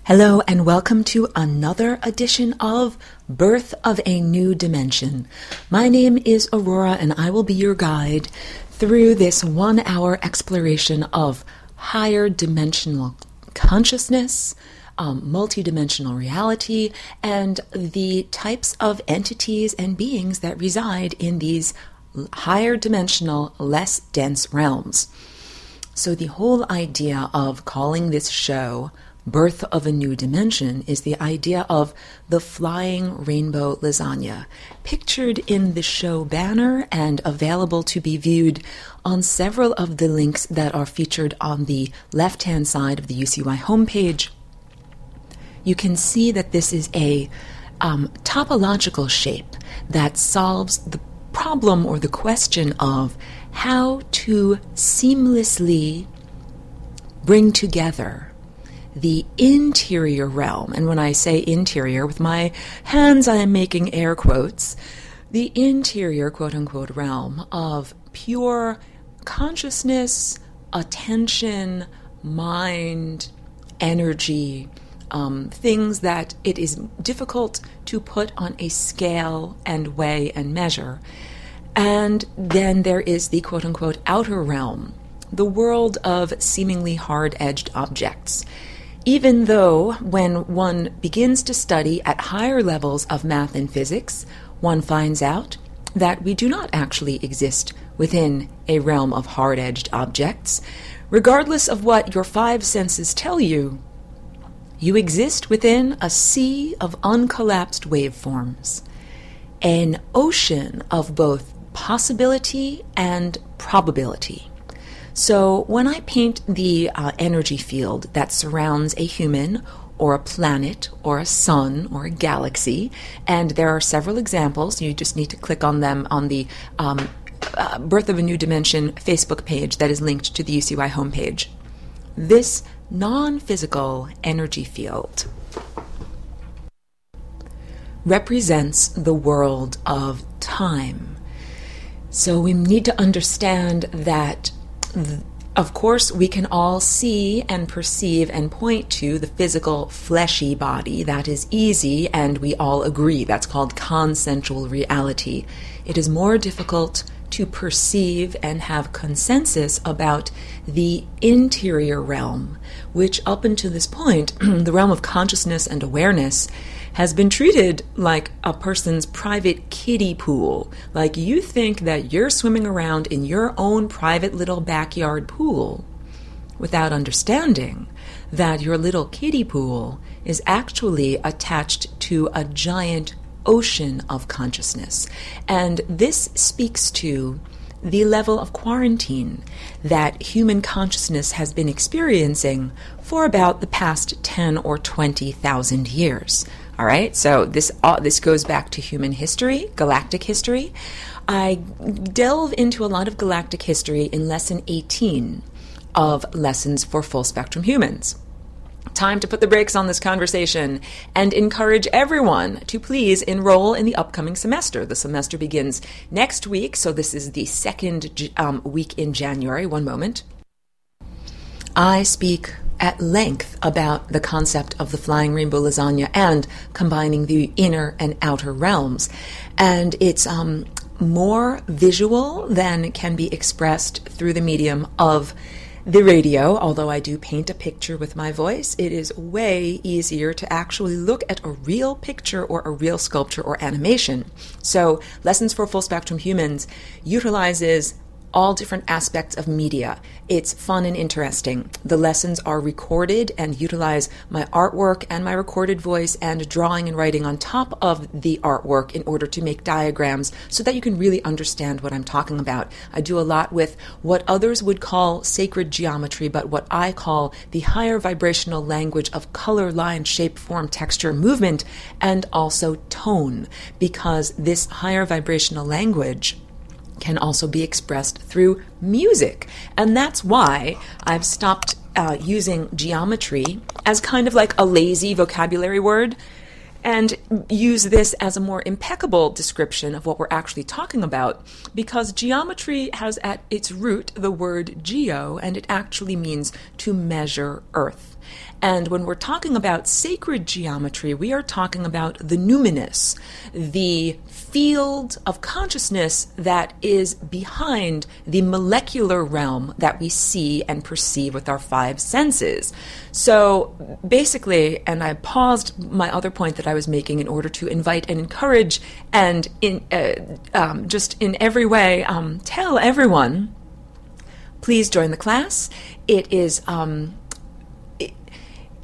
Hello and welcome to another edition of Birth of a New Dimension. My name is Aurora and I will be your guide through this 1-hour exploration of higher dimensional consciousness, multidimensional reality, and the types of entities and beings that reside in these higher dimensional, less dense realms. So the whole idea of calling this show Birth of a New Dimension is the idea of the flying rainbow lasagna, pictured in the show banner and available to be viewed on several of the links that are featured on the left-hand side of the UCY homepage. You can see that this is a topological shape that solves the problem or the question of how to seamlessly bring together the interior realm. And when I say interior, with my hands I am making air quotes, the interior, quote-unquote, realm of pure consciousness, attention, mind, energy, things that it is difficult to put on a scale and weigh and measure. And then there is the quote-unquote outer realm, the world of seemingly hard-edged objects. Even though when one begins to study at higher levels of math and physics, one finds out that we do not actually exist within a realm of hard-edged objects. Regardless of what your five senses tell you, you exist within a sea of uncollapsed waveforms, an ocean of both possibility and probability. So when I paint the energy field that surrounds a human or a planet or a sun or a galaxy, and there are several examples, you just need to click on them on the Birth of a New Dimension Facebook page that is linked to the UCY homepage. This non-physical energy field represents the world of time. So we need to understand that of course, we can all see and perceive and point to the physical, fleshy body. That is easy, and we all agree. That's called consensual reality. It is more difficult to perceive and have consensus about the interior realm, which up until this point, the realm of consciousness and awareness, has been treated like a person's private kiddie pool. Like you think that you're swimming around in your own private little backyard pool without understanding that your little kiddie pool is actually attached to a giant ocean of consciousness. And this speaks to the level of quarantine that human consciousness has been experiencing for about the past 10 or 20,000 years. All right, so this goes back to human history, galactic history. I delve into a lot of galactic history in Lesson 18 of Lessons for Full Spectrum Humans. Time to put the brakes on this conversation and encourage everyone to please enroll in the upcoming semester. The semester begins next week, so this is the second week in January. One moment. I speak at length about the concept of the flying rainbow lasagna and combining the inner and outer realms. And it's more visual than can be expressed through the medium of the radio. Although I do paint a picture with my voice, it is way easier to actually look at a real picture or a real sculpture or animation. So Lessons for Full Spectrum Humans utilizes all different aspects of media. It's fun and interesting. The lessons are recorded and utilize my artwork and my recorded voice and drawing and writing on top of the artwork in order to make diagrams so that you can really understand what I'm talking about. I do a lot with what others would call sacred geometry, but what I call the higher vibrational language of color, line, shape, form, texture, movement, and also tone, because this higher vibrational language can also be expressed through music. And that's why I've stopped using geometry as kind of like a lazy vocabulary word and use this as a more impeccable description of what we're actually talking about, because geometry has at its root the word geo, and it actually means to measure earth. And when we're talking about sacred geometry, we are talking about the numinous, the field of consciousness that is behind the molecular realm that we see and perceive with our five senses. So basically, and I paused my other point that I was making in order to invite and encourage and just in every way tell everyone, please join the class. It is...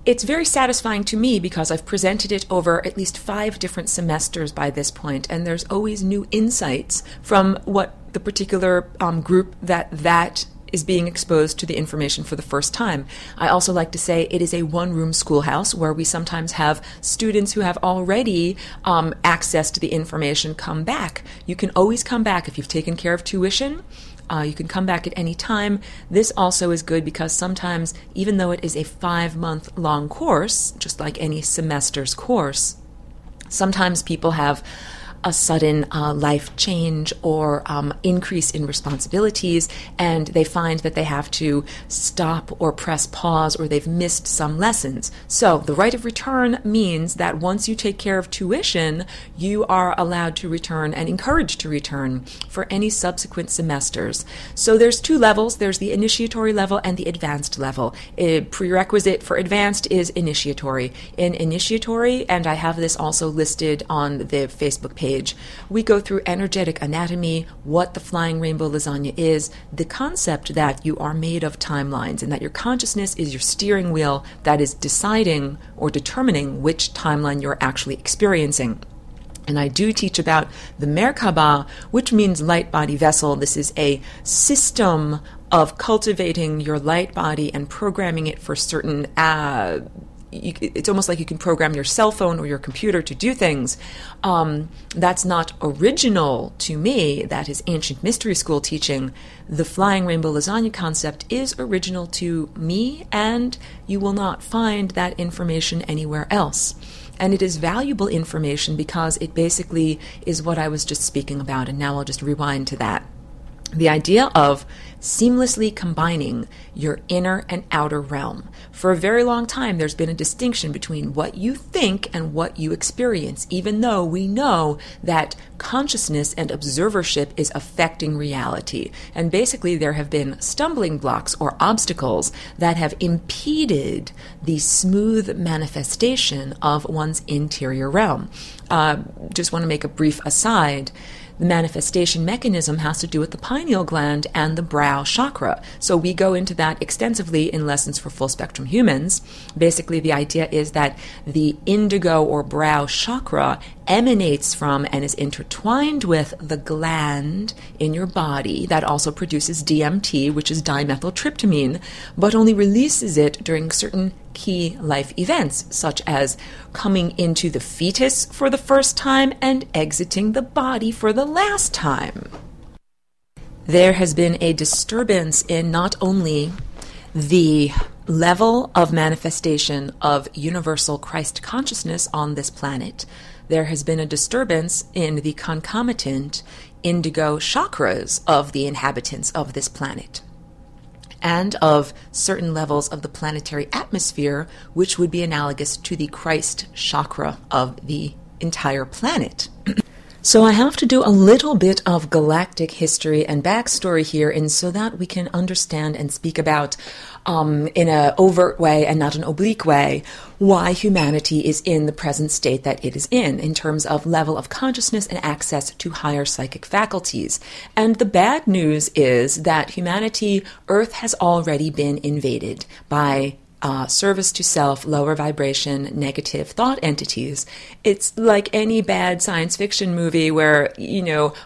It's very satisfying to me because I've presented it over at least 5 different semesters by this point, and there's always new insights from what the particular group that is being exposed to the information for the first time. I also like to say it is a one-room schoolhouse where we sometimes have students who have already access to the information come back. You can always come back if you've taken care of tuition. You can come back at any time. This also is good because sometimes, even though it is a 5-month-long course, just like any semester's course, sometimes people have a sudden life change or increase in responsibilities, and they find that they have to stop or press pause, or they've missed some lessons. So the right of return means that once you take care of tuition, you are allowed to return and encouraged to return for any subsequent semesters. So there's 2 levels. There's the initiatory level and the advanced level. A prerequisite for advanced is initiatory. In initiatory, and I have this also listed on the Facebook page, we go through energetic anatomy, what the flying rainbow lasagna is, the concept that you are made of timelines and that your consciousness is your steering wheel that is deciding or determining which timeline you're actually experiencing. And I do teach about the Merkaba, which means light body vessel. This is a system of cultivating your light body and programming it for certain it's almost like you can program your cell phone or your computer to do things. That's not original to me. That is ancient mystery school teaching. The flying rainbow lasagna concept is original to me, and you will not find that information anywhere else. And it is valuable information because it basically is what I was just speaking about, and now I'll just rewind to that. The idea of seamlessly combining your inner and outer realm. For a very long time, there's been a distinction between what you think and what you experience, even though we know that consciousness and observership is affecting reality. And basically, there have been stumbling blocks or obstacles that have impeded the smooth manifestation of one's interior realm. Just want to make a brief aside. The manifestation mechanism has to do with the pineal gland and the brow chakra. So we go into that extensively in lessons for full spectrum humans. Basically, the idea is that the indigo or brow chakra emanates from and is intertwined with the gland in your body that also produces DMT, which is dimethyltryptamine, but only releases it during certain key life events, such as coming into the fetus for the first time and exiting the body for the last time. There has been a disturbance in not only the level of manifestation of universal Christ consciousness on this planet, there has been a disturbance in the concomitant indigo chakras of the inhabitants of this planet, and of certain levels of the planetary atmosphere, which would be analogous to the Christ chakra of the entire planet. So I have to do a little bit of galactic history and backstory here, and so that we can understand and speak about, in an overt way and not an oblique way, why humanity is in the present state that it is in terms of level of consciousness and access to higher psychic faculties. And the bad news is that humanity, Earth, has already been invaded by service to self, lower vibration, negative thought entities. It's like any bad science fiction movie where,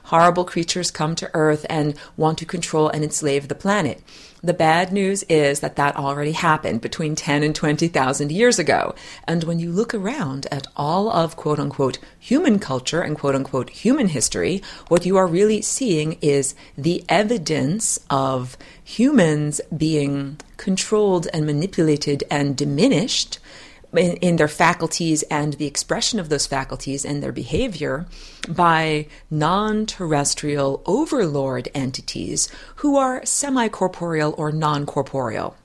horrible creatures come to Earth and want to control and enslave the planet. The bad news is that already happened between 10 and 20,000 years ago. And when you look around at all of quote-unquote human culture and quote-unquote human history, what you are really seeing is the evidence of humans being controlled and manipulated and diminished in their faculties and the expression of those faculties and their behavior by non-terrestrial overlord entities who are semi-corporeal or non-corporeal.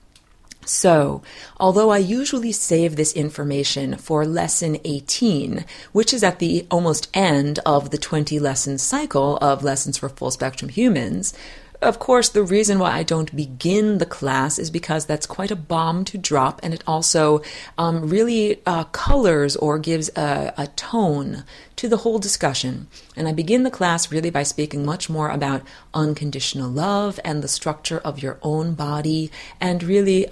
So, although I usually save this information for lesson 18, which is at the almost end of the 20-lesson cycle of Lessons for Full Spectrum Humans, of course, the reason why I don't begin the class is because that's quite a bomb to drop, and it also really colors or gives a tone to the whole discussion. And I begin the class really by speaking much more about unconditional love and the structure of your own body, and really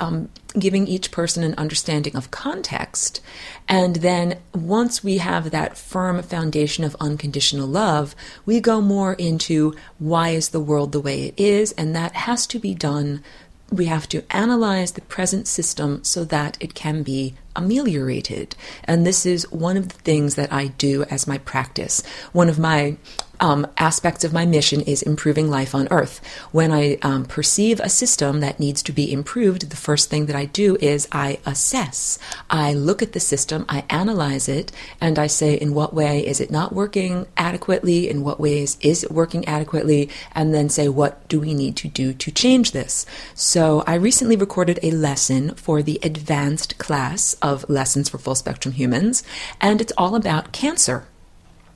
giving each person an understanding of context. And then once we have that firm foundation of unconditional love, we go more into why is the world the way it is, and that has to be done. We have to analyze the present system so that it can be ameliorated. And this is one of the things that I do as my practice. One of my aspects of my mission is improving life on Earth. When I perceive a system that needs to be improved, the first thing that I do is I assess. I look at the system, I analyze it, and I say, in what way is it not working adequately? In what ways is it working adequately? And then say, what do we need to do to change this? So I recently recorded a lesson for the advanced class of Lessons for Full Spectrum Humans, and it's all about cancer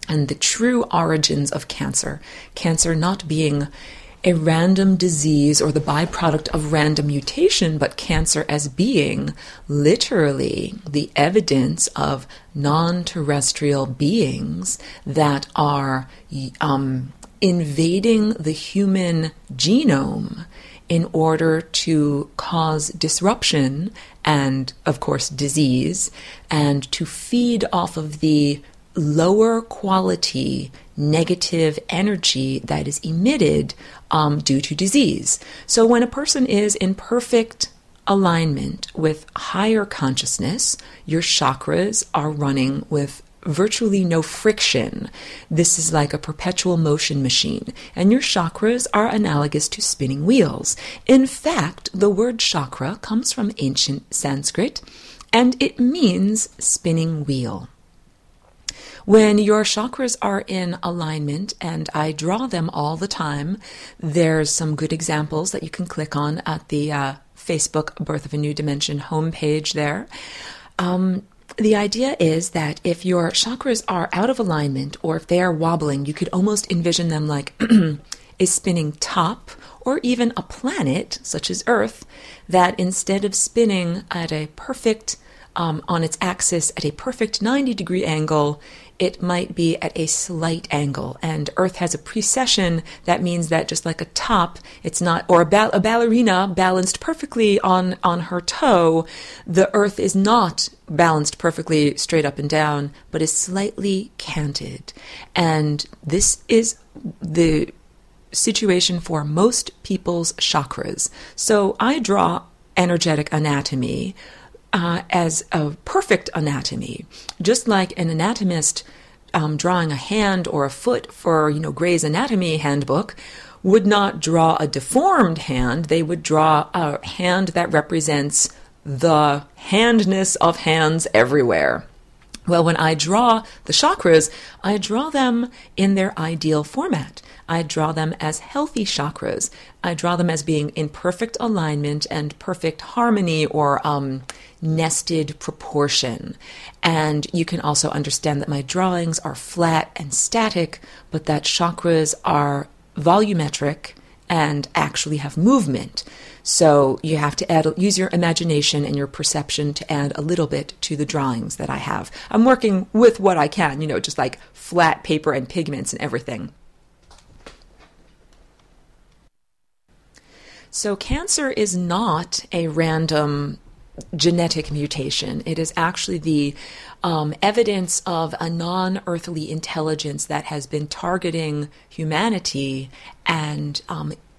and the true origins of cancer. Cancer not being a random disease or the byproduct of random mutation, but cancer as being literally the evidence of non-terrestrial beings that are invading the human genome in order to cause disruption and, of course, disease, and to feed off of the lower quality negative energy that is emitted due to disease. So when a person is in perfect alignment with higher consciousness, your chakras are running with virtually no friction. This is like a perpetual motion machine, and your chakras are analogous to spinning wheels. In fact, the word chakra comes from ancient Sanskrit, and it means spinning wheel. When your chakras are in alignment, and I draw them all the time, there's some good examples that you can click on at the Facebook Birth of a New Dimension homepage there. The idea is that if your chakras are out of alignment, or if they are wobbling, you could almost envision them like a spinning top, or even a planet, such as Earth, that instead of spinning at a perfect, on its axis at a perfect 90-degree angle, it might be at a slight angle. And Earth has a precession that means that just like a top, it's not, or a ballerina balanced perfectly on her toe, the Earth is not balanced perfectly straight up and down, but is slightly canted. And this is the situation for most people's chakras. So I draw energetic anatomy as a perfect anatomy, just like an anatomist drawing a hand or a foot for, Gray's Anatomy handbook would not draw a deformed hand. They would draw a hand that represents the handness of hands everywhere. Well, when I draw the chakras, I draw them in their ideal format. I draw them as healthy chakras. I draw them as being in perfect alignment and perfect harmony, or nested proportion. And you can also understand that my drawings are flat and static, but that chakras are volumetric and actually have movement. So you have to use your imagination and your perception to add a little bit to the drawings that I have. I'm working with what I can, just like flat paper and pigments and everything. So cancer is not a random genetic mutation. It is actually the evidence of a non-earthly intelligence that has been targeting humanity and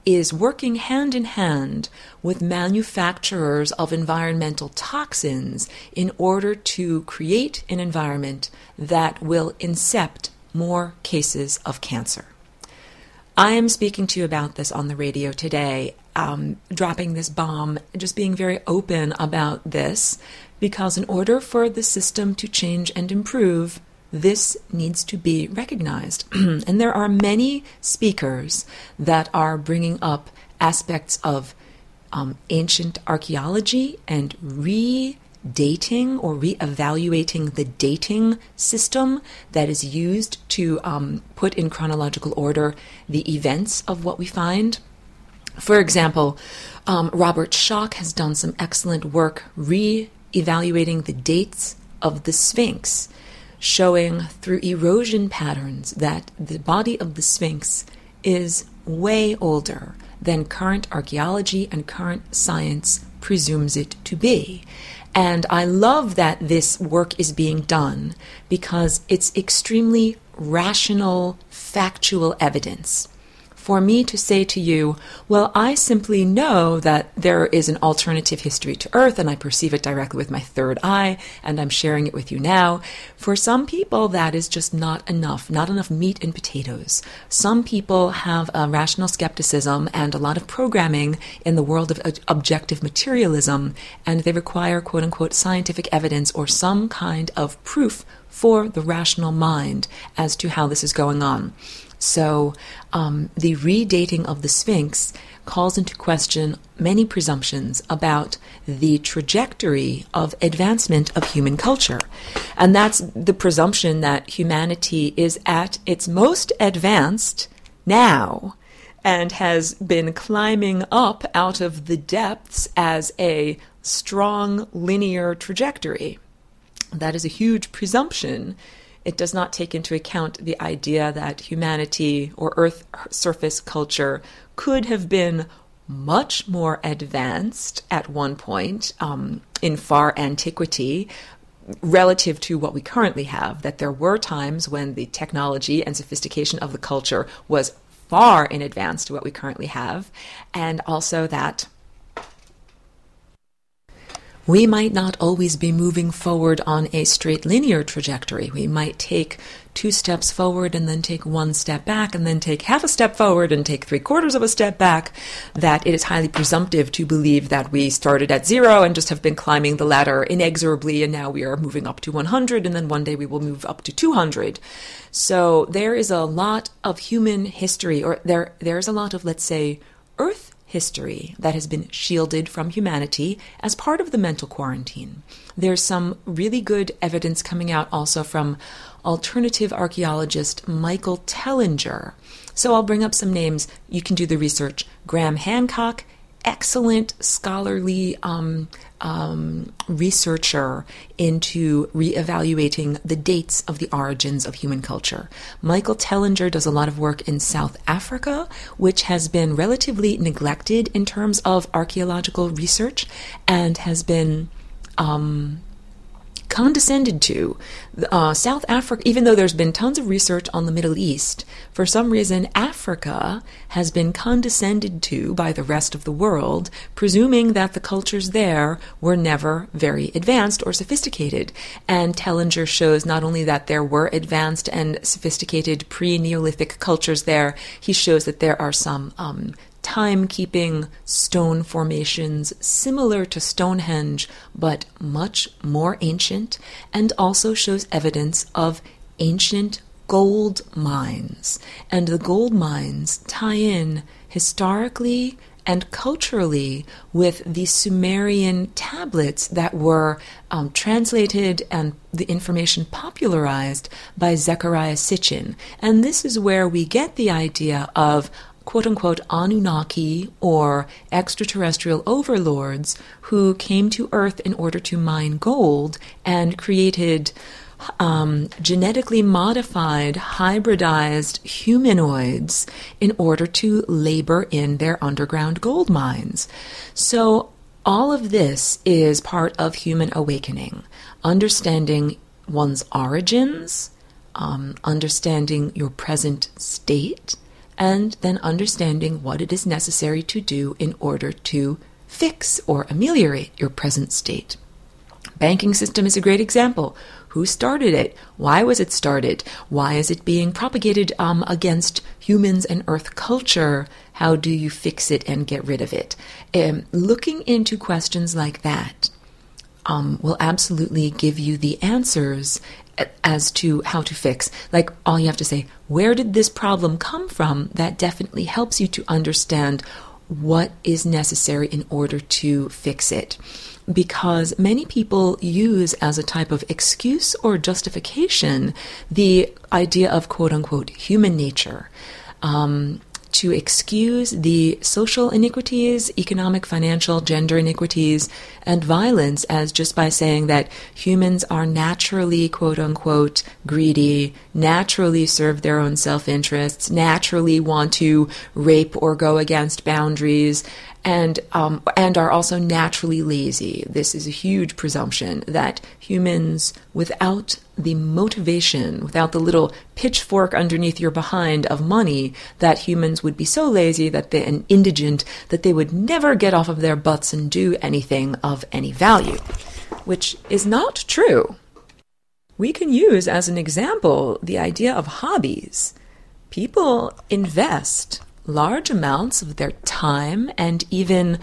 is working hand in hand with manufacturers of environmental toxins in order to create an environment that will incept more cases of cancer. I am speaking to you about this on the radio today dropping this bomb, just being very open about this, because in order for the system to change and improve, this needs to be recognized. And there are many speakers that are bringing up aspects of ancient archaeology and dating or re-evaluating the dating system that is used to put in chronological order the events of what we find. For example, Robert Schoch has done some excellent work re-evaluating the dates of the Sphinx, showing through erosion patterns that the body of the Sphinx is way older than current archaeology and current science presumes it to be. And I love that this work is being done because it's extremely rational, factual evidence. For me to say to you, well, I simply know that there is an alternative history to Earth and I perceive it directly with my third eye and I'm sharing it with you now. For some people, that is just not enough meat and potatoes. Some people have a rational skepticism and a lot of programming in the world of objective materialism, and they require quote-unquote scientific evidence or some kind of proof for the rational mind as to how this is going on. So the redating of the Sphinx calls into question many presumptions about the trajectory of advancement of human culture. And that's the presumption that humanity is at its most advanced now and has been climbing up out of the depths as a strong linear trajectory. That is a huge presumption. It does not take into account the idea that humanity or Earth surface culture could have been much more advanced at one point in far antiquity relative to what we currently have, that there were times when the technology and sophistication of the culture was far in advance to what we currently have, and also that we might not always be moving forward on a straight linear trajectory. We might take 2 steps forward and then take 1 step back and then take half a step forward and take 3/4 of a step back, that it is highly presumptive to believe that we started at 0 and just have been climbing the ladder inexorably and now we are moving up to 100 and then one day we will move up to 200. So there is a lot of human history, or there's a lot of, let's say, Earth history that has been shielded from humanity as part of the mental quarantine. There's some really good evidence coming out also from alternative archaeologist Michael Tellinger. So I'll bring up some names. You can do the research. Graham Hancock, excellent scholarly researcher into reevaluating the dates of the origins of human culture. Michael Tellinger does a lot of work in South Africa, which has been relatively neglected in terms of archaeological research and has been condescended to. South Africa, even though there's been tons of research on the Middle East, for some reason Africa has been condescended to by the rest of the world, presuming that the cultures there were never very advanced or sophisticated. And Tellinger shows not only that there were advanced and sophisticated pre-Neolithic cultures there, he shows that there are some timekeeping stone formations similar to Stonehenge, but much more ancient, and also shows evidence of ancient gold mines. And the gold mines tie in historically and culturally with the Sumerian tablets that were translated and the information popularized by Zecharia Sitchin. And this is where we get the idea of quote-unquote Anunnaki or extraterrestrial overlords who came to Earth in order to mine gold and created genetically modified, hybridized humanoids in order to labor in their underground gold mines. So all of this is part of human awakening, understanding one's origins, understanding your present state, and then understanding what it is necessary to do in order to fix or ameliorate your present state. Banking system is a great example. Who started it? Why was it started? Why is it being propagated against humans and Earth culture? How do you fix it and get rid of it? Looking into questions like that will absolutely give you the answers as to how to fix. Like, all you have to say, where did this problem come from? That definitely helps you to understand what is necessary in order to fix it. Because many people use as a type of excuse or justification the idea of quote-unquote human nature, to excuse the social iniquities, economic, financial, gender iniquities, and violence as just by saying that humans are naturally, quote-unquote, greedy, naturally serve their own self-interests, naturally want to rape or go against boundaries, and are also naturally lazy. This is a huge presumption that humans, without the motivation, without the little pitchfork underneath your behind of money, that humans would be so lazy and indigent that they would never get off of their butts and do anything of any value, which is not true. We can use as an example the idea of hobbies. People invest large amounts of their time and even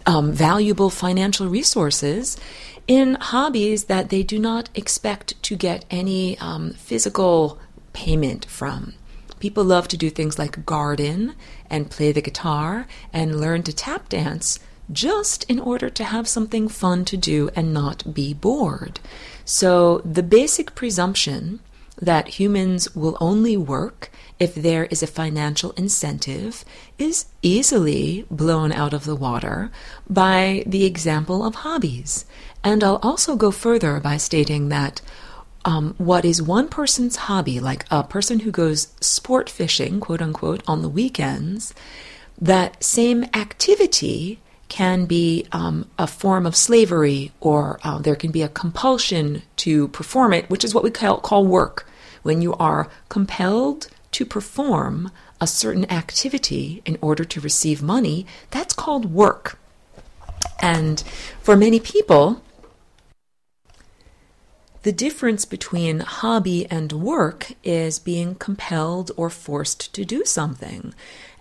valuable financial resources in hobbies that they do not expect to get any physical payment from. People love to do things like garden and play the guitar and learn to tap dance just in order to have something fun to do and not be bored. So the basic presumption that humans will only work if there is a financial incentive is easily blown out of the water by the example of hobbies. And I'll also go further by stating that what is one person's hobby, like a person who goes sport fishing, quote unquote, on the weekends, that same activity can be a form of slavery, or there can be a compulsion to perform it, which is what we call work. When you are compelled to perform a certain activity in order to receive money, that's called work. And for many people, the difference between hobby and work is being compelled or forced to do something,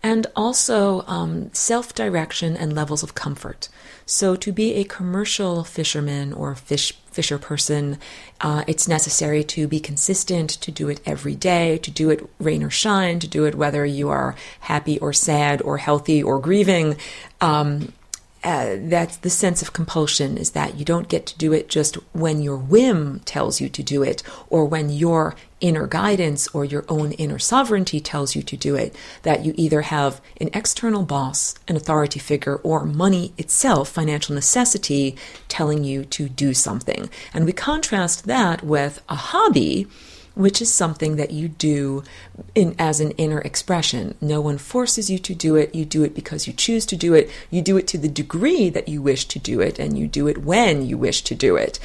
and also self-direction and levels of comfort. So to be a commercial fisherman or fisher person, it's necessary to be consistent, to do it every day, to do it rain or shine, to do it whether you are happy or sad or healthy or grieving. That's the sense of compulsion, is that you don't get to do it just when your whim tells you to do it, or when your inner guidance or your own inner sovereignty tells you to do it, that you either have an external boss, an authority figure, or money itself, financial necessity, telling you to do something. And we contrast that with a hobby, which is something that you do as an inner expression. No one forces you to do it. You do it because you choose to do it. You do it to the degree that you wish to do it, and you do it when you wish to do it.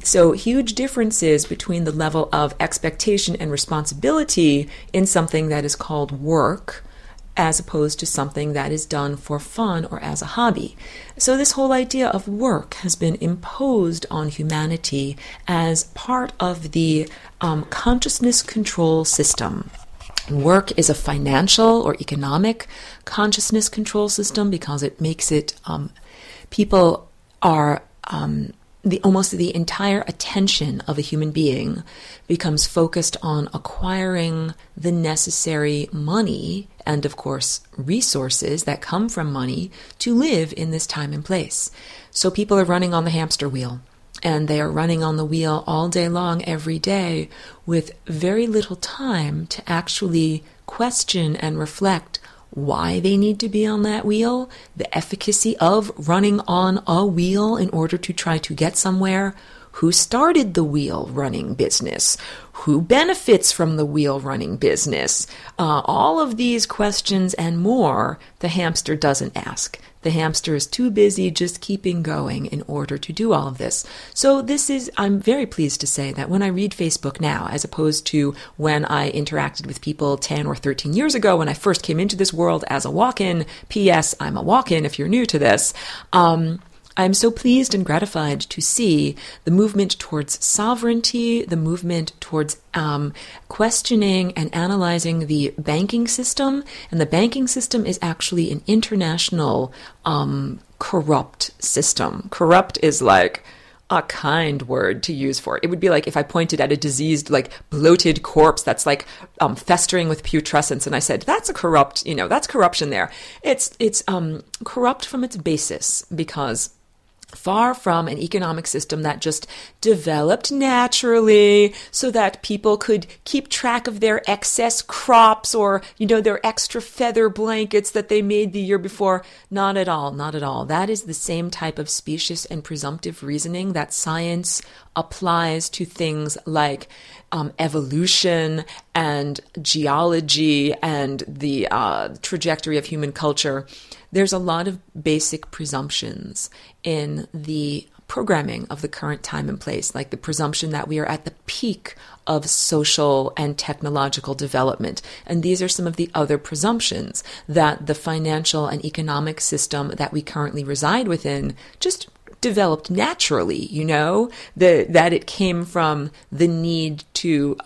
So huge differences between the level of expectation and responsibility in something that is called work, as opposed to something that is done for fun or as a hobby. So this whole idea of work has been imposed on humanity as part of the consciousness control system. Work is a financial or economic consciousness control system because it makes it, people are, almost the entire attention of a human being becomes focused on acquiring the necessary money and, of course, resources that come from money to live in this time and place. So people are running on the hamster wheel, and they are running on the wheel all day long, every day, with very little time to actually question and reflect why they need to be on that wheel, the efficacy of running on a wheel in order to try to get somewhere, who started the wheel running business, who benefits from the wheel running business. All of these questions and more, the hamster doesn't ask. The hamster is too busy just keeping going in order to do all of this. So I'm very pleased to say that when I read Facebook now, as opposed to when I interacted with people 10 or 13 years ago when I first came into this world as a walk-in, P.S. I'm a walk-in if you're new to this, I'm so pleased and gratified to see the movement towards sovereignty, the movement towards questioning and analyzing the banking system. And the banking system is actually an international corrupt system. Corrupt is like a kind word to use for it. It would be like if I pointed at a diseased, like bloated corpse that's like festering with putrescence, and I said, that's a corrupt, that's corruption there. It's corrupt from its basis, because far from an economic system that just developed naturally so that people could keep track of their excess crops or, their extra feather blankets that they made the year before. Not at all, not at all. That is the same type of specious and presumptive reasoning that science applies to things like evolution and geology and the trajectory of human culture. There's a lot of basic presumptions in the programming of the current time and place, like the presumption that we are at the peak of social and technological development. And these are some of the other presumptions that the financial and economic system that we currently reside within just developed naturally, that it came from the need to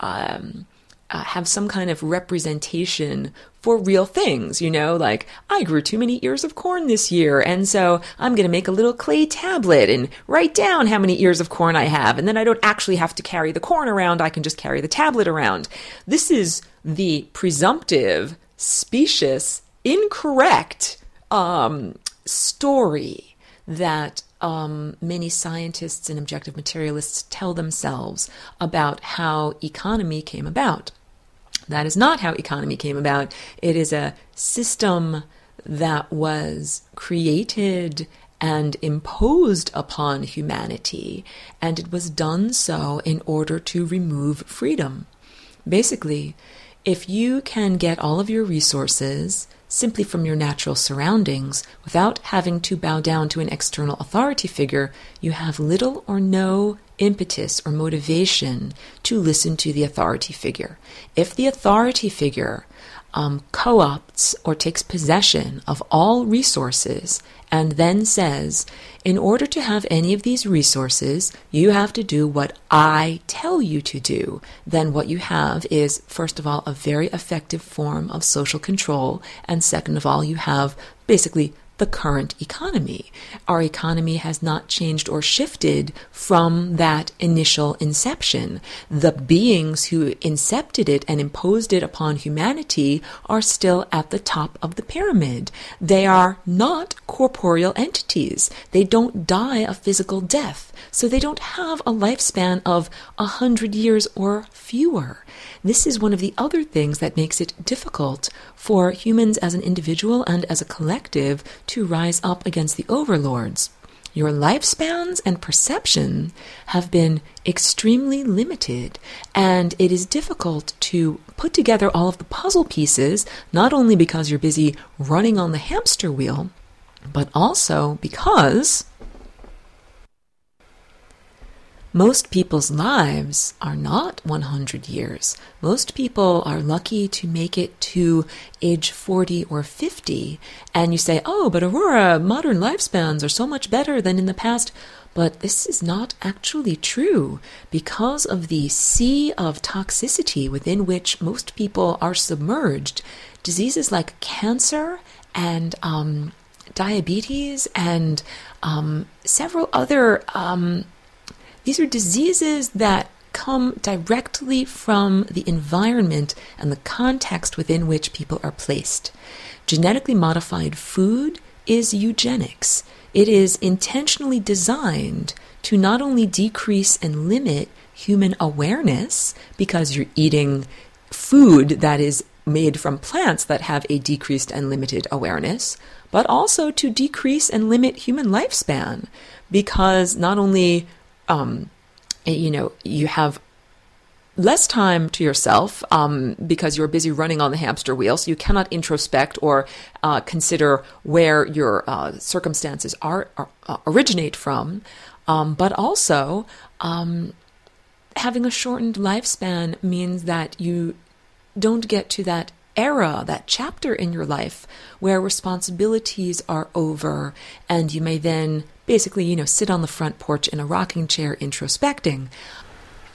have some kind of representation for real things, like I grew too many ears of corn this year, and so I'm going to make a little clay tablet and write down how many ears of corn I have, and then I don't actually have to carry the corn around, I can just carry the tablet around. This is the presumptive, specious, incorrect story that many scientists and objective materialists tell themselves about how economy came about. That is not how economy came about. It is a system that was created and imposed upon humanity, and it was done so in order to remove freedom. Basically, if you can get all of your resources simply from your natural surroundings without having to bow down to an external authority figure, you have little or no impetus or motivation to listen to the authority figure. If the authority figure co-opts or takes possession of all resources and then says, in order to have any of these resources, you have to do what I tell you to do, then what you have is, first of all, a very effective form of social control, and second of all, you have basically the current economy. Our economy has not changed or shifted from that initial inception. The beings who incepted it and imposed it upon humanity are still at the top of the pyramid. They are not corporeal entities. They don't die a physical death, so they don't have a lifespan of 100 years or fewer. This is one of the other things that makes it difficult for humans as an individual and as a collective to rise up against the overlords. Your lifespans and perception have been extremely limited, and it is difficult to put together all of the puzzle pieces, not only because you're busy running on the hamster wheel, but also because most people's lives are not 100 years. Most people are lucky to make it to age 40 or 50. And you say, oh, but Aurora, modern lifespans are so much better than in the past. But this is not actually true. Because of the sea of toxicity within which most people are submerged, diseases like cancer and diabetes and several other these are diseases that come directly from the environment and the context within which people are placed. Genetically modified food is eugenics. It is intentionally designed to not only decrease and limit human awareness, because you're eating food that is made from plants that have a decreased and limited awareness, but also to decrease and limit human lifespan, because not only you have less time to yourself because you're busy running on the hamster wheel, so you cannot introspect or consider where your circumstances originate from, but also having a shortened lifespan means that you don't get to that era, that chapter in your life where responsibilities are over and you may then basically, sit on the front porch in a rocking chair introspecting.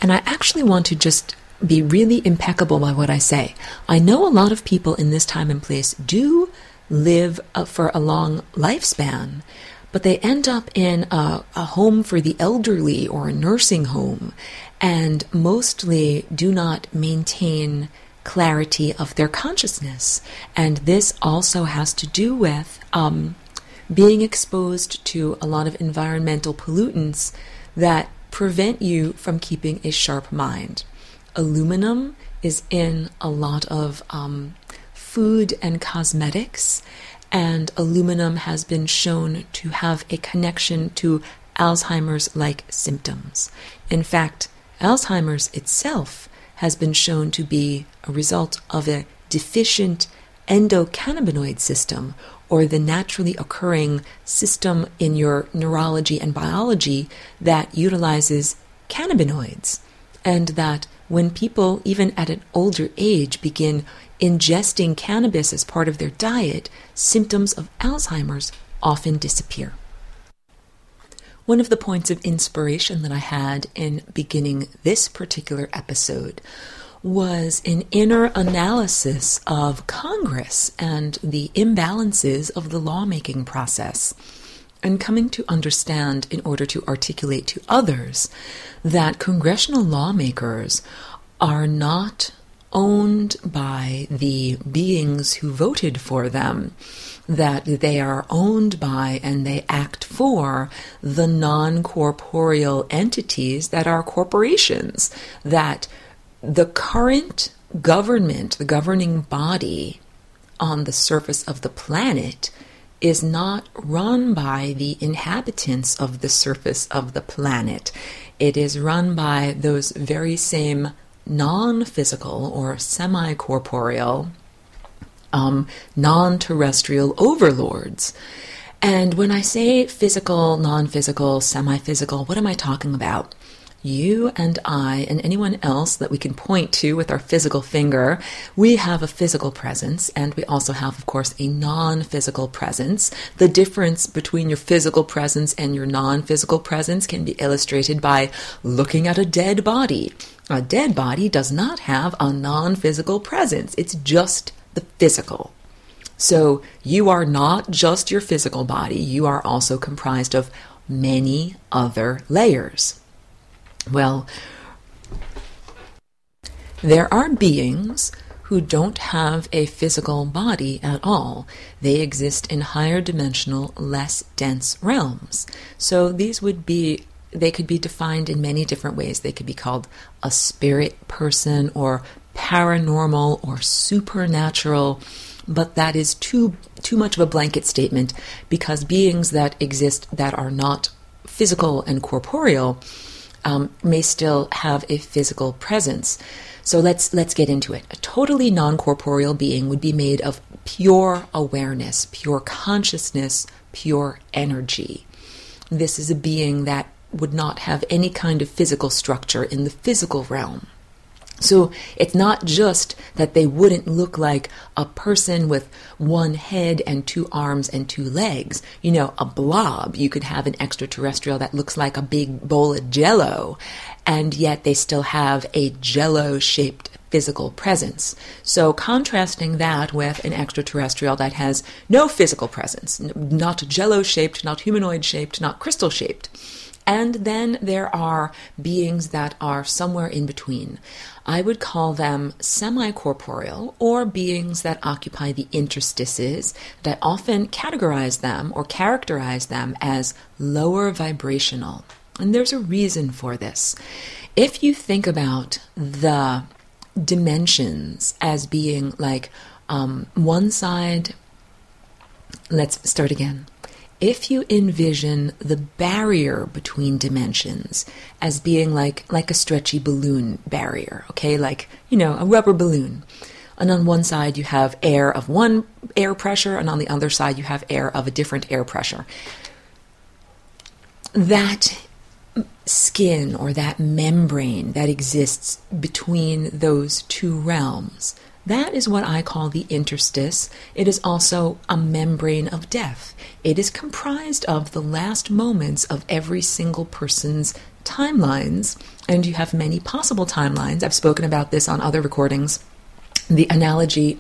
And I actually want to just be really impeccable by what I say. I know a lot of people in this time and place do live for a long lifespan, but they end up in a home for the elderly or a nursing home, and mostly do not maintain clarity of their consciousness. And this also has to do with being exposed to a lot of environmental pollutants that prevent you from keeping a sharp mind. Aluminum is in a lot of food and cosmetics, and aluminum has been shown to have a connection to Alzheimer's-like symptoms. In fact, Alzheimer's itself has been shown to be a result of a deficient endocannabinoid system, or the naturally occurring system in your neurology and biology that utilizes cannabinoids. And that when people, even at an older age, begin ingesting cannabis as part of their diet, symptoms of Alzheimer's often disappear. One of the points of inspiration that I had in beginning this particular episode was an inner analysis of Congress and the imbalances of the lawmaking process, and coming to understand, in order to articulate to others, that congressional lawmakers are not owned by the beings who voted for them, that they are owned by and they act for the non-corporeal entities that are corporations, that the current government, the governing body on the surface of the planet, is not run by the inhabitants of the surface of the planet. It is run by those very same non-physical or semi-corporeal, non-terrestrial overlords. And when I say physical, non-physical, semi-physical, what am I talking about? You and I and anyone else that we can point to with our physical finger, we have a physical presence, and we also have, of course, a non-physical presence. The difference between your physical presence and your non-physical presence can be illustrated by looking at a dead body. A dead body does not have a non-physical presence. It's just the physical. So you are not just your physical body. You are also comprised of many other layers. Well, there are beings who don't have a physical body at all. They exist in higher dimensional, less dense realms. So these they could be defined in many different ways. They could be called a spirit person, or paranormal, or supernatural, but that is too much of a blanket statement, because beings that exist that are not physical and corporeal may still have a physical presence. So let's get into it. A totally non-corporeal being would be made of pure awareness, pure consciousness, pure energy. This is a being that would not have any kind of physical structure in the physical realm. So it's not just that they wouldn't look like a person with one head and two arms and two legs. A blob. You could have an extraterrestrial that looks like a big bowl of Jell-O, and yet they still have a Jell-O-shaped physical presence. So contrasting that with an extraterrestrial that has no physical presence, not Jell-O-shaped, not humanoid-shaped, not crystal-shaped. And then there are beings that are somewhere in between. I would call them semi-corporeal, or beings that occupy the interstices, that often categorize them or characterize them as lower vibrational. And there's a reason for this. If you think about the dimensions as being like one side, let's start again. If you envision the barrier between dimensions as being like a stretchy balloon barrier, okay, like, a rubber balloon. And on one side you have air of one air pressure, and on the other side you have air of a different air pressure. That skin, or that membrane that exists between those two realms, That is what I call the interstice. It is also a membrane of death. It is comprised of the last moments of every single person's timelines, and you have many possible timelines. I've spoken about this on other recordings. The analogy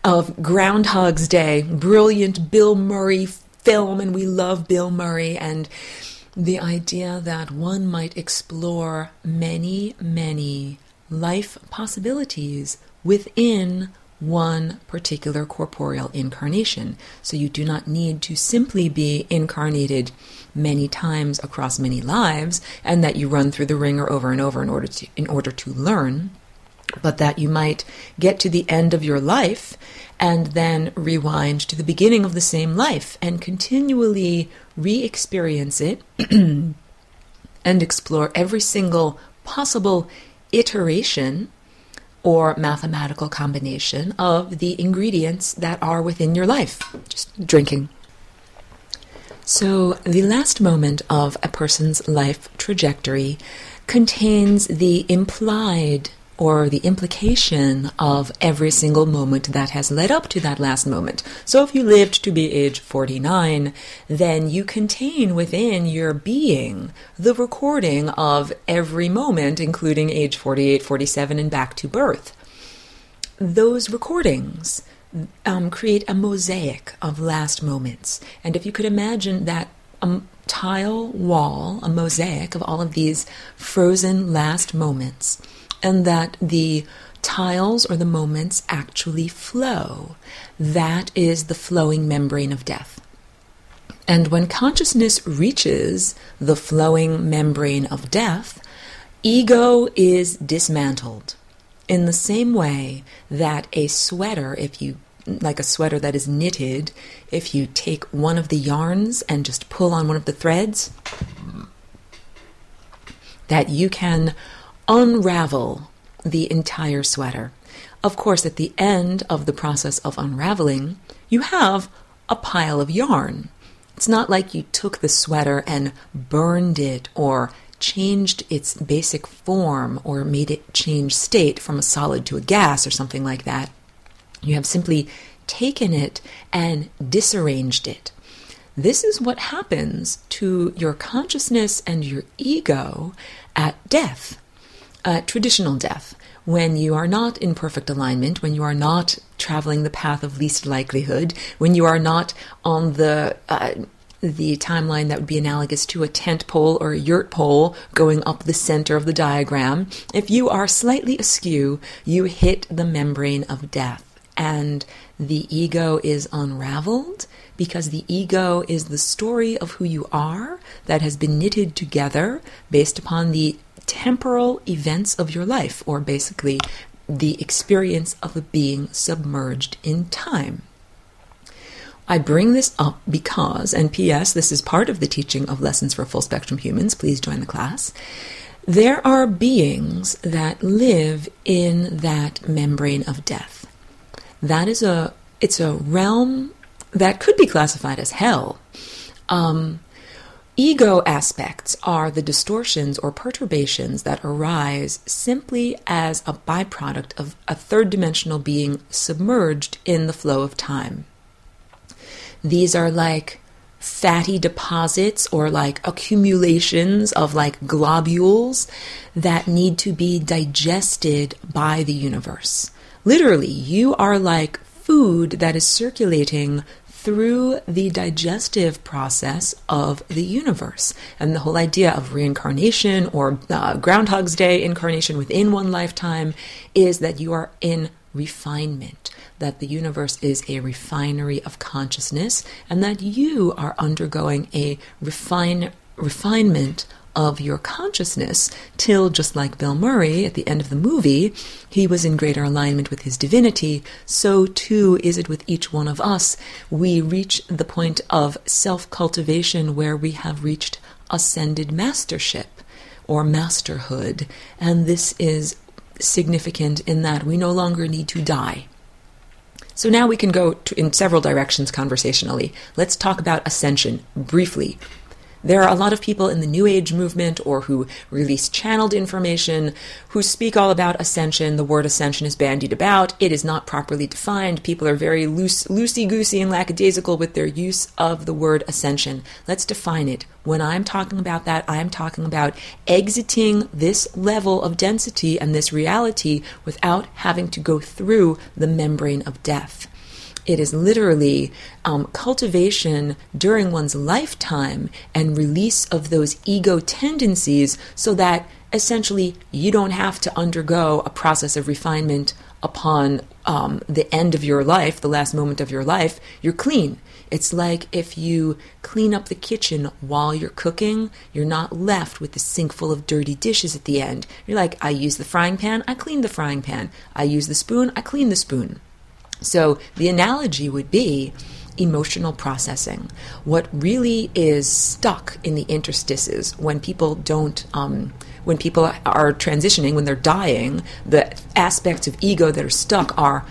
of Groundhog's Day, brilliant Bill Murray film, and we love Bill Murray, and the idea that one might explore many, many life possibilities within one particular corporeal incarnation. So you do not need to simply be incarnated many times across many lives, and that you run through the ringer over and over in order to learn, but that you might get to the end of your life and then rewind to the beginning of the same life and continually re-experience it and explore every single possible iteration or mathematical combination of the ingredients that are within your life. Just drinking. So the last moment of a person's life trajectory contains the implied or the implication of every single moment that has led up to that last moment. So if you lived to be age 49, then you contain within your being the recording of every moment, including age 48, 47, and back to birth. Those recordings create a mosaic of last moments. And if you could imagine that tile wall, a mosaic of all of these frozen last moments, and that the tiles or the moments actually flow. That is the flowing membrane of death. And when consciousness reaches the flowing membrane of death, ego is dismantled. In the same way that a sweater, like a sweater that is knitted, if you take one of the yarns and just pull on one of the threads, that you can unravel the entire sweater. Of course, at the end of the process of unraveling, you have a pile of yarn. It's not like you took the sweater and burned it or changed its basic form or made it change state from a solid to a gas or something like that. You have simply taken it and disarranged it. This is what happens to your consciousness and your ego at death. Traditional death, when you are not in perfect alignment, when you are not traveling the path of least likelihood, when you are not on the timeline that would be analogous to a tent pole or a yurt pole going up the center of the diagram. If you are slightly askew, you hit the membrane of death, and the ego is unraveled, because the ego is the story of who you are that has been knitted together based upon the temporal events of your life, or basically the experience of being submerged in time. I bring this up because, and P.S., this is part of the teaching of Lessons for Full Spectrum Humans, please join the class, there are beings that live in that membrane of death. It's a realm that could be classified as hell. Ego aspects are the distortions or perturbations that arise simply as a byproduct of a third-dimensional being submerged in the flow of time. These are like fatty deposits or like accumulations of like globules that need to be digested by the universe. Literally, you are like food that is circulating through the digestive process of the universe. And the whole idea of reincarnation or Groundhog's Day incarnation within one lifetime is that you are in refinement, that the universe is a refinery of consciousness, and that you are undergoing a refinement of your consciousness till, just like Bill Murray at the end of the movie, he was in greater alignment with his divinity, so too is it with each one of us. We reach the point of self-cultivation where we have reached ascended mastership or masterhood, and this is significant in that we no longer need to die. So now we can go in several directions conversationally. Let's talk about ascension briefly. There are a lot of people in the New Age movement or who release channeled information who speak all about ascension. The word ascension is bandied about. It is not properly defined. People are very loosey-goosey and lackadaisical with their use of the word ascension. Let's define it. When I'm talking about that, I'm talking about exiting this level of density and this reality without having to go through the membrane of death. It is literally cultivation during one's lifetime and release of those ego tendencies so that essentially you don't have to undergo a process of refinement upon the end of your life, the last moment of your life. You're clean. It's like if you clean up the kitchen while you're cooking, you're not left with the sink full of dirty dishes at the end. You're like, I use the frying pan, I clean the frying pan. I use the spoon, I clean the spoon. So the analogy would be emotional processing. What really is stuck in the interstices when people when people are transitioning, when they're dying, the aspects of ego that are stuck are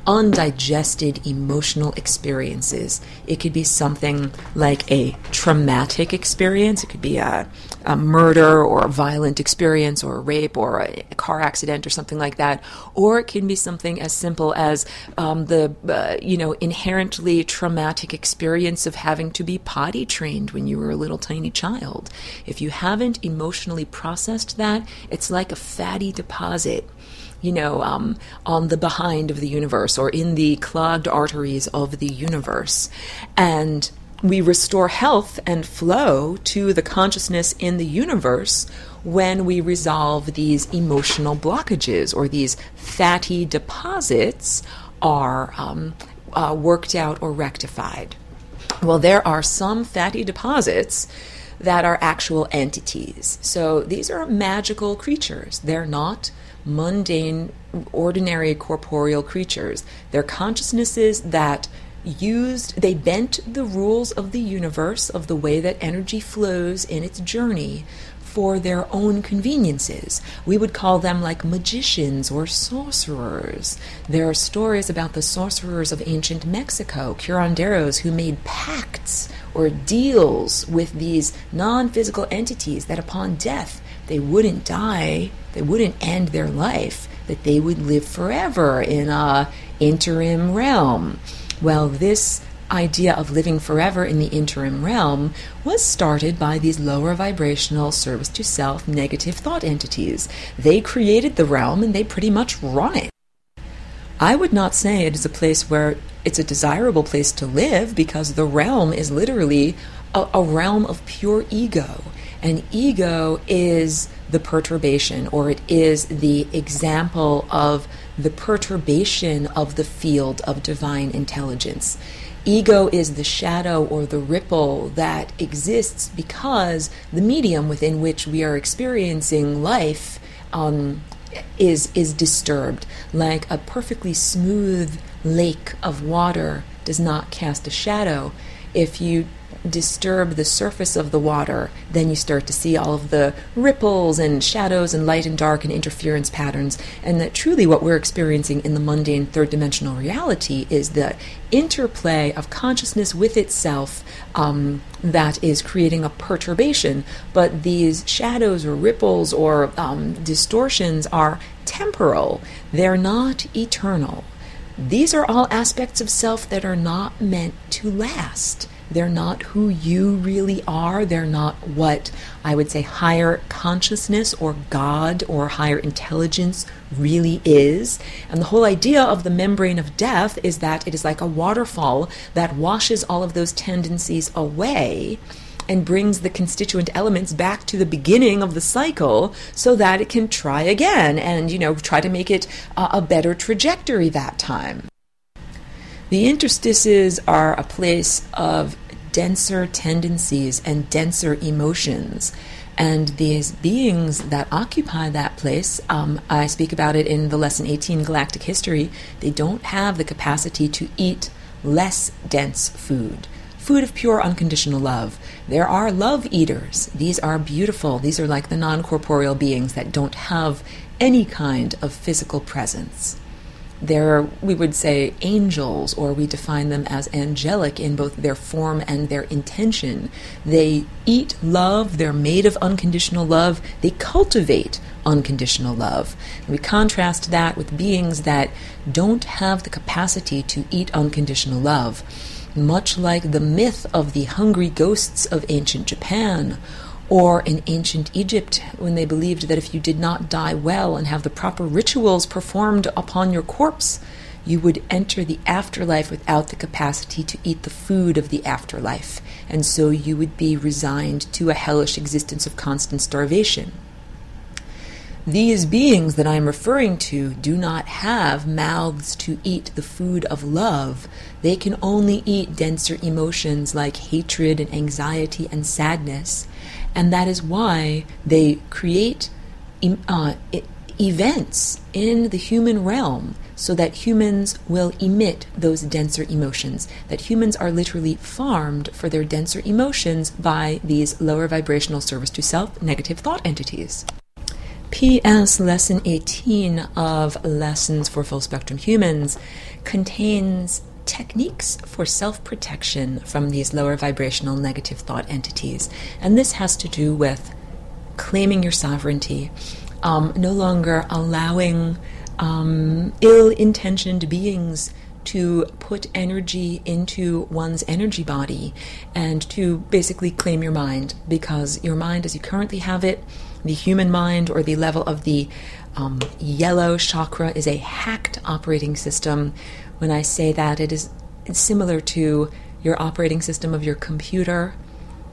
undigested emotional experiences. It could be something like a traumatic experience. It could be a murder or a violent experience or a rape or a car accident or something like that. Or it can be something as simple as the inherently traumatic experience of having to be potty trained when you were a little tiny child. If you haven't emotionally processed that, it's like a fatty deposit on the behind of the universe or in the clogged arteries of the universe. And we restore health and flow to the consciousness in the universe when we resolve these emotional blockages or these fatty deposits are worked out or rectified. Well, there are some fatty deposits that are actual entities. So these are magical creatures. They're not mundane, ordinary corporeal creatures. They're consciousnesses that they bent the rules of the universe, of the way that energy flows in its journey, for their own conveniences. We would call them like magicians or sorcerers. There are stories about the sorcerers of ancient Mexico, curanderos, who made pacts or deals with these non-physical entities that upon death they wouldn't die, they wouldn't end their life, that they would live forever in a interim realm. Well, this idea of living forever in the interim realm was started by these lower vibrational service to self negative thought entities. They created the realm and they pretty much run it. I would not say it is a place where it's a desirable place to live, because the realm is literally a realm of pure ego. And ego is the perturbation, or it is the example of the perturbation of the field of divine intelligence. Ego is the shadow or the ripple that exists because the medium within which we are experiencing life is disturbed. Like a perfectly smooth lake of water does not cast a shadow. If you disturb the surface of the water, then you start to see all of the ripples and shadows and light and dark and interference patterns. And that truly what we're experiencing in the mundane third dimensional reality is the interplay of consciousness with itself that is creating a perturbation. But these shadows or ripples or distortions are temporal. They're not eternal. These are all aspects of self that are not meant to last. They're not who you really are. They're not what I would say higher consciousness or God or higher intelligence really is. And the whole idea of the membrane of death is that it is like a waterfall that washes all of those tendencies away and brings the constituent elements back to the beginning of the cycle so that it can try again and, try to make it a better trajectory that time. The interstices are a place of denser tendencies and denser emotions. And these beings that occupy that place, I speak about it in the Lesson 18, Galactic History, they don't have the capacity to eat less dense food of pure unconditional love. There are love eaters. These are beautiful. These are like the non-corporeal beings that don't have any kind of physical presence. They're, we would say, angels, or we define them as angelic in both their form and their intention. They eat love, they're made of unconditional love, they cultivate unconditional love. And we contrast that with beings that don't have the capacity to eat unconditional love. Much like the myth of the hungry ghosts of ancient Japan, or in ancient Egypt, when they believed that if you did not die well and have the proper rituals performed upon your corpse, you would enter the afterlife without the capacity to eat the food of the afterlife, and so you would be resigned to a hellish existence of constant starvation. These beings that I am referring to do not have mouths to eat the food of love. They can only eat denser emotions like hatred and anxiety and sadness. And that is why they create events in the human realm so that humans will emit those denser emotions, that humans are literally farmed for their denser emotions by these lower vibrational service to self negative thought entities. P.S. Lesson 18 of Lessons for Full Spectrum Humans contains techniques for self-protection from these lower vibrational negative thought entities. And this has to do with claiming your sovereignty, no longer allowing ill-intentioned beings to put energy into one's energy body and to basically claim your mind, because your mind as you currently have it, the human mind or the level of the yellow chakra, is a hacked operating system. When I say that, it's similar to your operating system of your computer.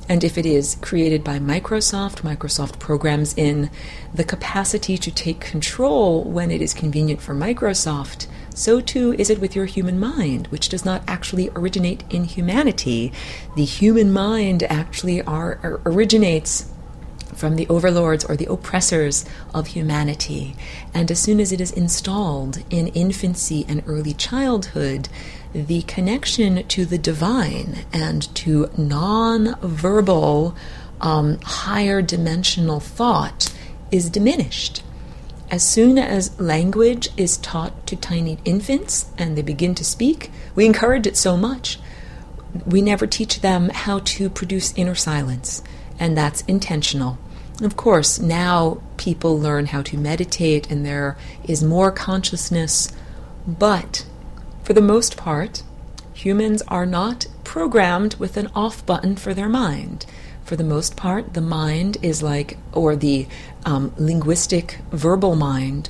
And if it is created by Microsoft programs in the capacity to take control when it is convenient for Microsoft, so too is it with your human mind, which does not actually originate in humanity. The human mind actually originates from the overlords or the oppressors of humanity. And as soon as it is installed in infancy and early childhood, the connection to the divine and to non-verbal, higher dimensional thought is diminished. As soon as language is taught to tiny infants and they begin to speak, we encourage it so much. We never teach them how to produce inner silence, and that's intentional. Of course, now people learn how to meditate and there is more consciousness, but for the most part, humans are not programmed with an off button for their mind. For the most part, the mind is like, or the linguistic verbal mind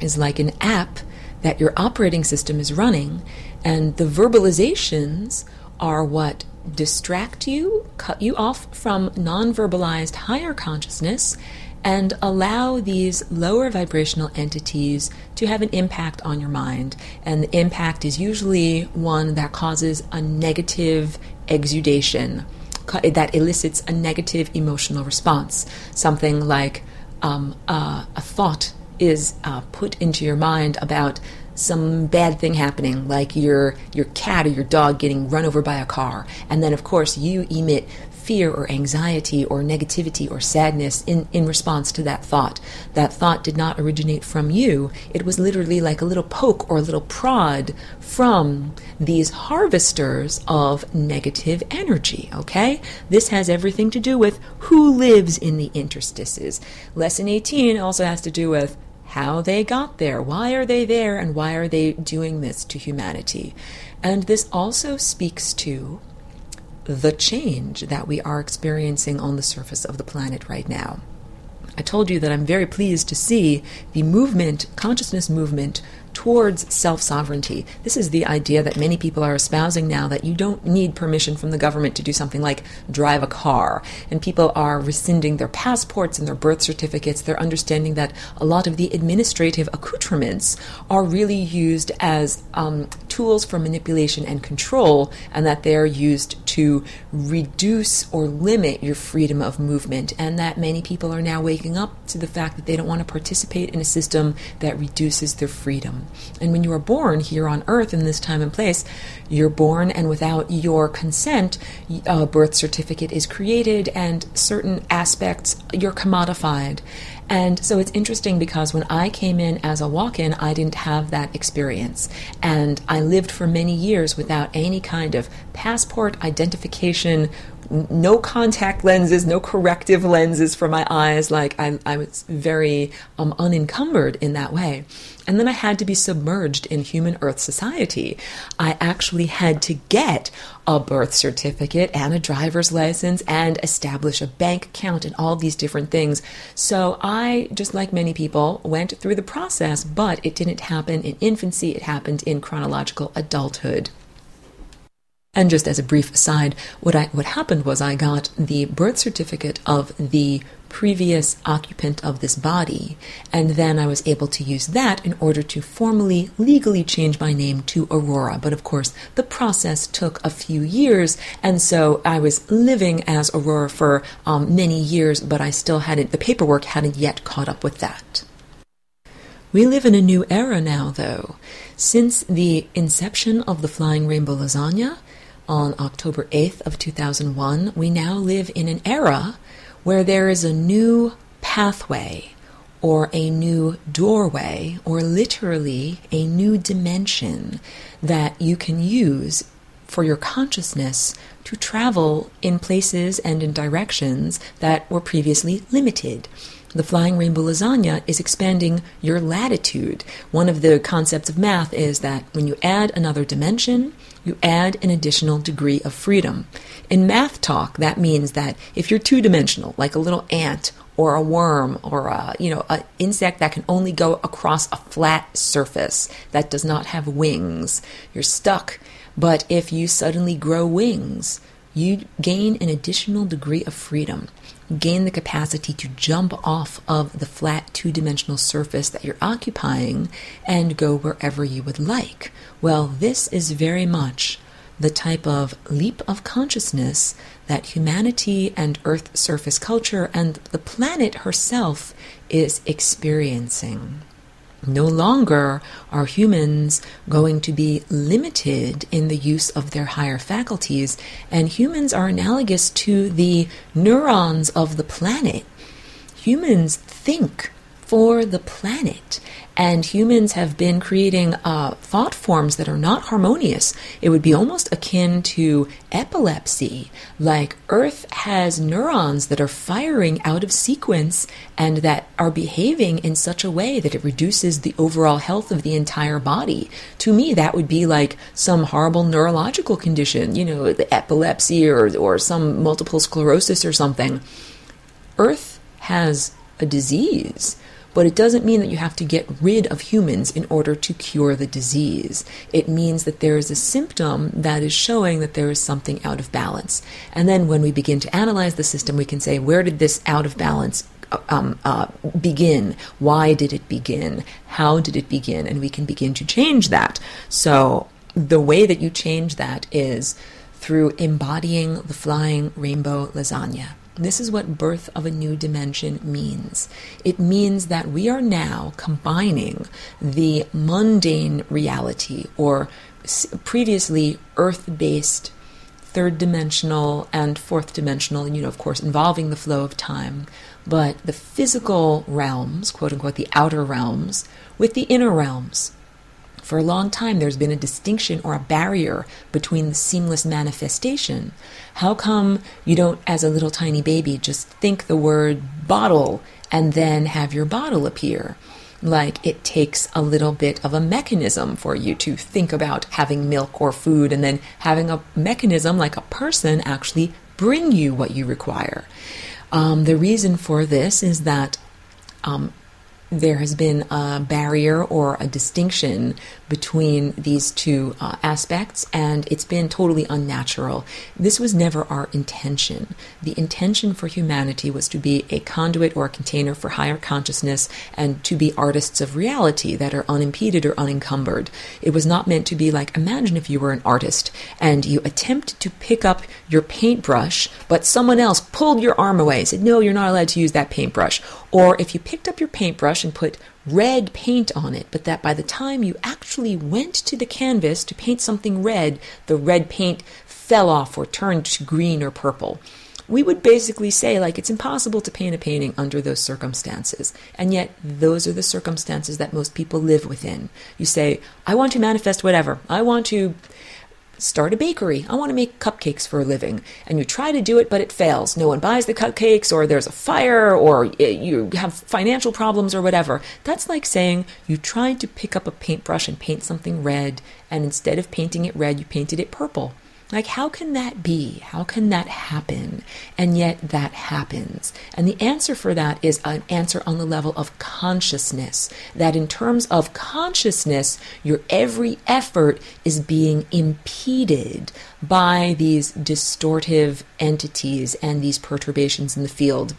is like an app that your operating system is running, and the verbalizations are what distract you, cut you off from non-verbalized higher consciousness, and allow these lower vibrational entities to have an impact on your mind. And the impact is usually one that causes a negative exudation, that elicits a negative emotional response. Something like a thought is put into your mind about some bad thing happening, like your cat or your dog getting run over by a car. And then, of course, you emit fear or anxiety or negativity or sadness in response to that thought. That thought did not originate from you. It was literally like a little poke or a little prod from these harvesters of negative energy, okay? This has everything to do with who lives in the interstices. Lesson 18 also has to do with how they got there, why are they there, and why are they doing this to humanity. And this also speaks to the change that we are experiencing on the surface of the planet right now. I told you that I'm very pleased to see the movement, consciousness movement, towards self-sovereignty. This is the idea that many people are espousing now, that you don't need permission from the government to do something like drive a car. And people are rescinding their passports and their birth certificates. They're understanding that a lot of the administrative accoutrements are really used as tools for manipulation and control, and that they're used to reduce or limit your freedom of movement, and that many people are now waking up to the fact that they don't want to participate in a system that reduces their freedom. And when you are born here on earth in this time and place, you're born, and without your consent, a birth certificate is created, and certain aspects, you're commodified. And so it's interesting because when I came in as a walk-in, I didn't have that experience. And I lived for many years without any kind of passport, identification, no contact lenses, no corrective lenses for my eyes. Like I was very unencumbered in that way. And then I had to be submerged in human earth society. I actually had to get a birth certificate and a driver's license and establish a bank account and all these different things. So I, just like many people, went through the process, but it didn't happen in infancy. It happened in chronological adulthood. And just as a brief aside, what happened was I got the birth certificate of the previous occupant of this body, and then I was able to use that in order to formally, legally change my name to Aurora. But of course, the process took a few years, and so I was living as Aurora for many years, but the paperwork hadn't yet caught up with that. We live in a new era now, though. Since the inception of the Flying Rainbow Lasagna, on October 8th of 2001, we now live in an era where there is a new pathway or a new doorway or literally a new dimension that you can use for your consciousness to travel in places and in directions that were previously limited. The Flying Rainbow Lasagna is expanding your latitude. One of the concepts of math is that when you add another dimension, you add an additional degree of freedom. In math talk, that means that if you're two-dimensional, like a little ant or a worm or an insect that can only go across a flat surface that does not have wings, you're stuck. But if you suddenly grow wings, you gain an additional degree of freedom. You gain the capacity to jump off of the flat two-dimensional surface that you're occupying and go wherever you would like. Well, this is very much the type of leap of consciousness that humanity and Earth surface culture and the planet herself is experiencing. No longer are humans going to be limited in the use of their higher faculties, and humans are analogous to the neurons of the planet. Humans think for the planet, and humans have been creating thought forms that are not harmonious. It would be almost akin to epilepsy. Like Earth has neurons that are firing out of sequence and that are behaving in such a way that it reduces the overall health of the entire body. To me, that would be like some horrible neurological condition, the epilepsy or some multiple sclerosis or something. Earth has a disease, but it doesn't mean that you have to get rid of humans in order to cure the disease. It means that there is a symptom that is showing that there is something out of balance. And then when we begin to analyze the system, we can say, where did this out of balance begin? Why did it begin? How did it begin? And we can begin to change that. So the way that you change that is through embodying the Flying Rainbow Lasagna. This is what birth of a new dimension means. It means that we are now combining the mundane reality, or previously earth-based, third-dimensional and fourth-dimensional, of course, involving the flow of time, but the physical realms, quote-unquote, the outer realms, with the inner realms. For a long time, there's been a distinction or a barrier between the seamless manifestation. How come you don't, as a little tiny baby, just think the word bottle and then have your bottle appear? Like it takes a little bit of a mechanism for you to think about having milk or food and then having a mechanism like a person actually bring you what you require. The reason for this is that there has been a barrier or a distinction between these two aspects, and it's been totally unnatural. This was never our intention. The intention for humanity was to be a conduit or a container for higher consciousness and to be artists of reality that are unimpeded or unencumbered. It was not meant to be like, imagine if you were an artist and you attempt to pick up your paintbrush, but someone else pulled your arm away and said, no, you're not allowed to use that paintbrush. Or if you picked up your paintbrush and put red paint on it, but that by the time you actually went to the canvas to paint something red, the red paint fell off or turned to green or purple. we would basically say, like, it's impossible to paint a painting under those circumstances. And yet those are the circumstances that most people live within. You say, I want to manifest whatever. I want to start a bakery. I want to make cupcakes for a living. And you try to do it, but it fails. No one buys the cupcakes, or there's a fire, or you have financial problems or whatever. That's like saying you tried to pick up a paintbrush and paint something red, and instead of painting it red, you painted it purple. Like, how can that be? How can that happen? And yet that happens. And the answer for that is an answer on the level of consciousness. That in terms of consciousness, your every effort is being impeded by these distortive entities and these perturbations in the field.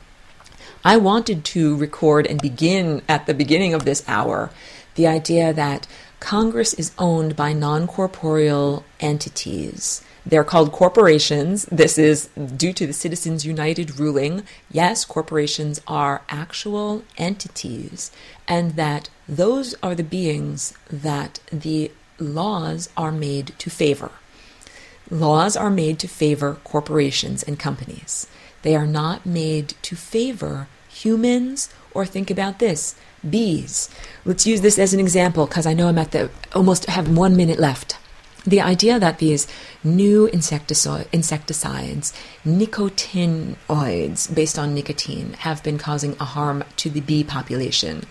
I wanted to record and begin at the beginning of this hour the idea that Congress is owned by non-corporeal entities. They're called corporations. This is due to the Citizens United ruling. Yes, corporations are actual entities, and that those are the beings that the laws are made to favor. Laws are made to favor corporations and companies. They are not made to favor humans, or think about this, bees. Let's use this as an example, because I know I'm almost have 1 minute left. The idea that these new insecticides, nicotinoids based on nicotine, have been causing a harm to the bee population.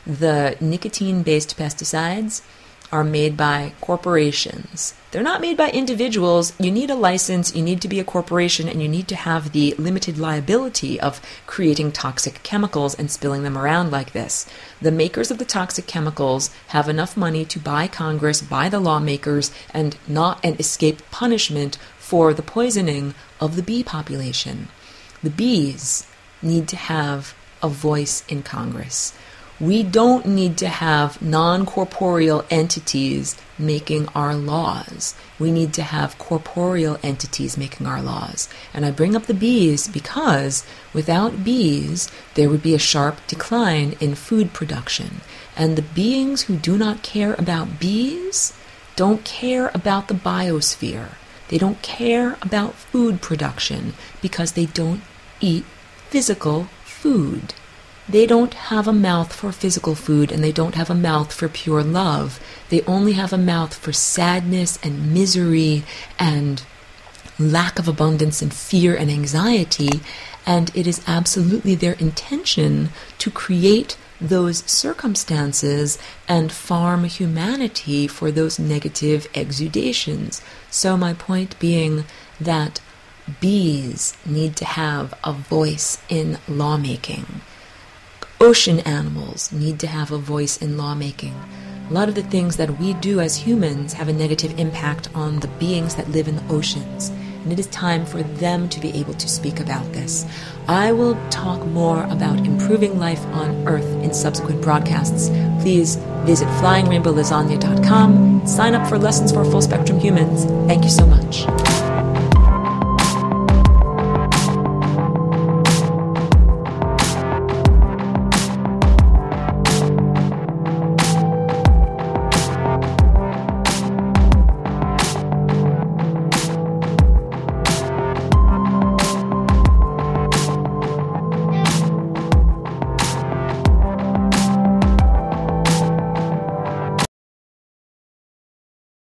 The nicotine-based pesticides are made by corporations. They're not made by individuals. You need a license, you need to be a corporation, and you need to have the limited liability of creating toxic chemicals and spilling them around like this. The makers of the toxic chemicals have enough money to buy Congress, buy the lawmakers, and escape punishment for the poisoning of the bee population. The bees need to have a voice in Congress. We don't need to have non-corporeal entities making our laws. We need to have corporeal entities making our laws. And I bring up the bees because without bees, there would be a sharp decline in food production. And the beings who do not care about bees don't care about the biosphere. They don't care about food production because they don't eat physical food. They don't have a mouth for physical food, and they don't have a mouth for pure love. They only have a mouth for sadness and misery and lack of abundance and fear and anxiety, and it is absolutely their intention to create those circumstances and farm humanity for those negative exudations. So my point being that bees need to have a voice in lawmaking. Ocean animals need to have a voice in lawmaking. A lot of the things that we do as humans have a negative impact on the beings that live in the oceans, and it is time for them to be able to speak about this. I will talk more about improving life on Earth in subsequent broadcasts. Please visit flyingrainbowlasagna.com, sign up for Lessons for Full Spectrum Humans. Thank you so much.